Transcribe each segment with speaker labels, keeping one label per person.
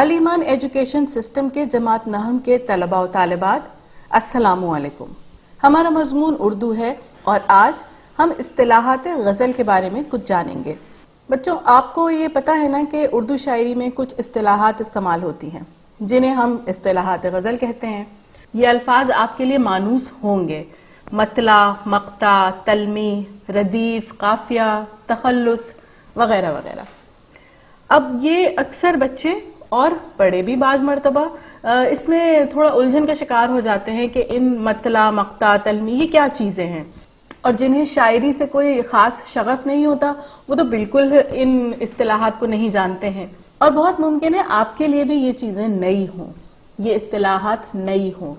Speaker 1: الایمان education system کے جماعت نہم کے طلباء و طالبات، السلام علیکم۔ ہمارا مضمون اردو ہے اور آج ہم اصطلاحات غزل کے بارے میں کچھ جانیں گے۔ بچوں، آپ کو یہ پتہ ہے نا کہ اردو شاعری میں کچھ اصطلاحات استعمال ہوتی ہیں جنہیں ہم اصطلاحات غزل کہتے ہیں۔ یہ الفاظ آپ کے لیے مانوس ہوں گے: مطلع، مقطع، تلمیح، ردیف، قافیہ، تخلص وغیرہ وغیرہ۔ اب یہ اکثر بچے اور بڑے بھی بعض مرتبہ اس میں تھوڑا الجھن کا شکار ہو جاتے ہیں کہ ان مطلع، مقطع، تلمیح یہ کیا چیزیں ہیں، اور جنہیں شاعری سے کوئی خاص شغف نہیں ہوتا وہ تو بالکل ان اصطلاحات کو نہیں جانتے ہیں، اور بہت ممکن ہے آپ کے لیے بھی یہ چیزیں نئی ہوں، یہ اصطلاحات نئی ہوں۔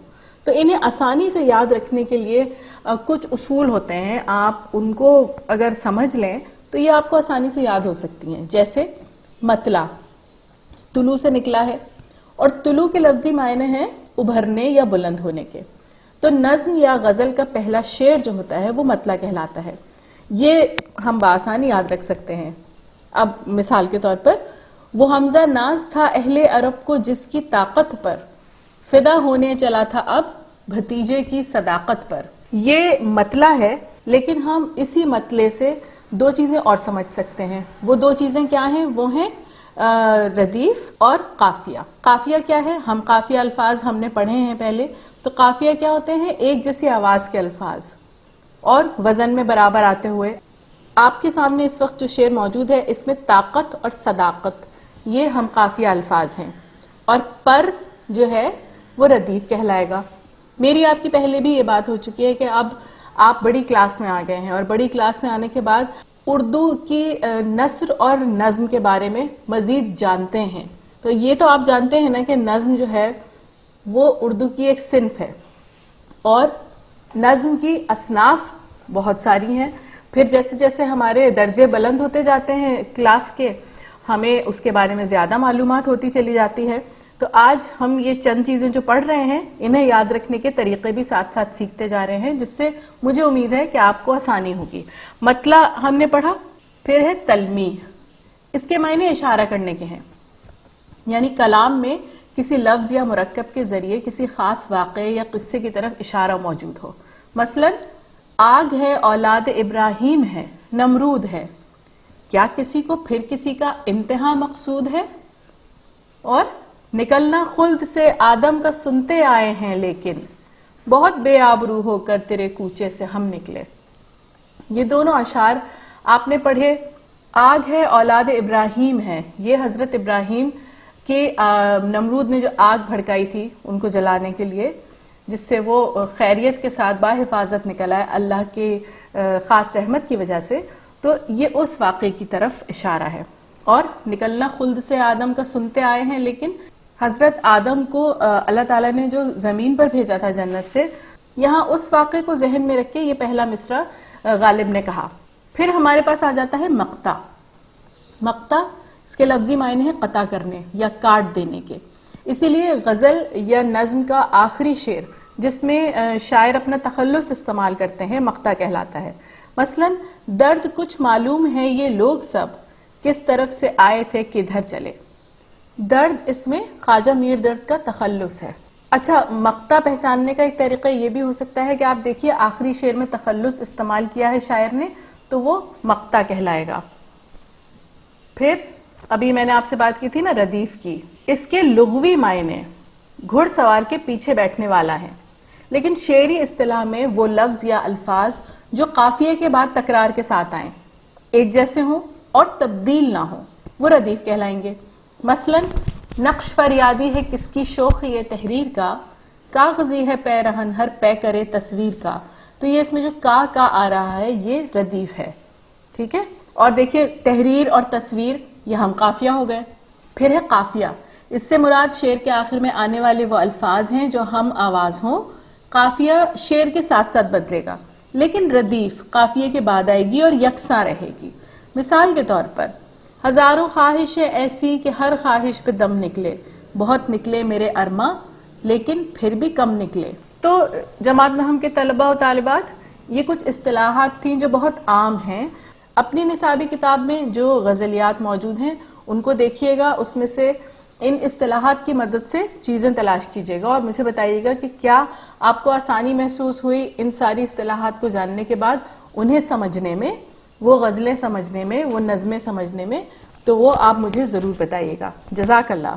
Speaker 1: تو انہیں آسانی سے یاد رکھنے کے لیے کچھ اصول ہوتے ہیں، آپ ان کو اگر سمجھ لیں تو یہ آپ کو آسانی سے یاد ہو سکتی ہیں۔ جیسے مطلع طلوع سے نکلا ہے، اور طلوع کے لفظی معنی ہیں ابھرنے یا بلند ہونے کے، تو نظم یا غزل کا پہلا شعر جو ہوتا ہے وہ مطلع کہلاتا ہے۔ یہ ہم بآسانی یاد رکھ سکتے ہیں۔ اب مثال کے طور پر، وہ حمزہ ناز تھا اہل عرب کو جس کی طاقت پر، فدا ہونے چلا تھا اب بھتیجے کی صداقت پر۔ یہ مطلع ہے، لیکن ہم اسی مطلع سے دو چیزیں اور سمجھ سکتے ہیں۔ وہ دو چیزیں کیا ہیں؟ وہ ہیں ردیف اور قافیہ۔ قافیہ کیا ہے؟ ہم قافیہ الفاظ ہم نے پڑھے ہیں پہلے، تو قافیہ کیا ہوتے ہیں؟ ایک جیسی آواز کے الفاظ اور وزن میں برابر آتے ہوئے۔ آپ کے سامنے اس وقت جو شعر موجود ہے اس میں طاقت اور صداقت یہ ہم قافیہ الفاظ ہیں، اور پر جو ہے وہ ردیف کہلائے گا۔ میری آپ کی پہلے بھی یہ بات ہو چکی ہے کہ اب آپ بڑی کلاس میں آ گئے ہیں، اور بڑی کلاس میں آنے کے بعد اردو کی نثر اور نظم کے بارے میں مزید جانتے ہیں۔ تو یہ تو آپ جانتے ہیں نا کہ نظم جو ہے وہ اردو کی ایک صنف ہے، اور نظم کی اصناف بہت ساری ہیں۔ پھر جیسے جیسے ہمارے درجے بلند ہوتے جاتے ہیں کلاس کے، ہمیں اس کے بارے میں زیادہ معلومات ہوتی چلی جاتی ہے۔ تو آج ہم یہ چند چیزیں جو پڑھ رہے ہیں انہیں یاد رکھنے کے طریقے بھی ساتھ ساتھ سیکھتے جا رہے ہیں، جس سے مجھے امید ہے کہ آپ کو آسانی ہوگی۔ مطلع ہم نے پڑھا، پھر ہے تلمیح۔ اس کے معنی اشارہ کرنے کے ہیں، یعنی کلام میں کسی لفظ یا مرکب کے ذریعے کسی خاص واقعے یا قصے کی طرف اشارہ موجود ہو۔ مثلا آگ ہے اولاد ابراہیم ہے، نمرود ہے، کیا کسی کو پھر کسی کا امتحان مقصود ہے؟ اور نکلنا خلد سے آدم کا سنتے آئے ہیں، لیکن بہت بے آبرو ہو کر تیرے کوچے سے ہم نکلے۔ یہ دونوں اشعار آپ نے پڑھے۔ آگ ہے اولاد ابراہیم ہے، یہ حضرت ابراہیم کے نمرود نے جو آگ بھڑکائی تھی ان کو جلانے کے لیے، جس سے وہ خیریت کے ساتھ باحفاظت نکل آئے اللہ کے خاص رحمت کی وجہ سے، تو یہ اس واقعے کی طرف اشارہ ہے۔ اور نکلنا خلد سے آدم کا سنتے آئے ہیں، لیکن حضرت آدم کو اللہ تعالیٰ نے جو زمین پر بھیجا تھا جنت سے، یہاں اس واقعے کو ذہن میں رکھ کے یہ پہلا مصرع غالب نے کہا۔ پھر ہمارے پاس آ جاتا ہے مقطع۔ مقطع اس کے لفظی معنی ہے قطع کرنے یا کاٹ دینے کے، اسی لیے غزل یا نظم کا آخری شعر جس میں شاعر اپنا تخلص استعمال کرتے ہیں مقطع کہلاتا ہے۔ مثلا درد کچھ معلوم ہے یہ لوگ سب، کس طرف سے آئے تھے کدھر چلے۔ درد اس میں خواجہ میر درد کا تخلص ہے۔ اچھا، مقطع پہچاننے کا ایک طریقہ یہ بھی ہو سکتا ہے کہ آپ دیکھیے آخری شعر میں تخلص استعمال کیا ہے شاعر نے، تو وہ مقطع کہلائے گا۔ پھر ابھی میں نے آپ سے بات کی تھی نا ردیف کی، اس کے لغوی معنی گھڑ سوار کے پیچھے بیٹھنے والا ہے، لیکن شعری اصطلاح میں وہ لفظ یا الفاظ جو قافیے کے بعد تکرار کے ساتھ آئیں، ایک جیسے ہوں اور تبدیل نہ ہوں، وہ ردیف کہلائیں گے۔ مثلا نقش فریادی ہے کس کی شوق یہ تحریر کا، کاغذی ہے پے رہن ہر پے کرے تصویر کا، تو یہ اس میں جو کا آ رہا ہے یہ ردیف ہے، ٹھیک ہے۔ اور دیکھیے تحریر اور تصویر یہ ہم قافیہ ہو گئے۔ پھر ہے قافیہ، اس سے مراد شعر کے آخر میں آنے والے وہ الفاظ ہیں جو ہم آواز ہوں۔ قافیہ شعر کے ساتھ ساتھ بدلے گا، لیکن ردیف قافیے کے بعد آئے گی اور یکساں رہے گی۔ مثال کے طور پر، ہزاروں خواہشیں ایسی کہ ہر خواہش پہ دم نکلے، بہت نکلے میرے ارماں لیکن پھر بھی کم نکلے۔ تو جماعت نہم کے طلباء و طالبات، یہ کچھ اصطلاحات تھیں جو بہت عام ہیں۔ اپنی نصابی کتاب میں جو غزلیات موجود ہیں ان کو دیکھیے گا، اس میں سے ان اصطلاحات کی مدد سے چیزیں تلاش کیجیے گا اور مجھے بتائیے گا کہ کیا آپ کو آسانی محسوس ہوئی ان ساری اصطلاحات کو جاننے کے بعد انہیں سمجھنے میں، وہ غزلیں سمجھنے میں، وہ نظمیں سمجھنے میں. تو وہ آپ مجھے ضرور بتائیے گا. جزاک اللہ.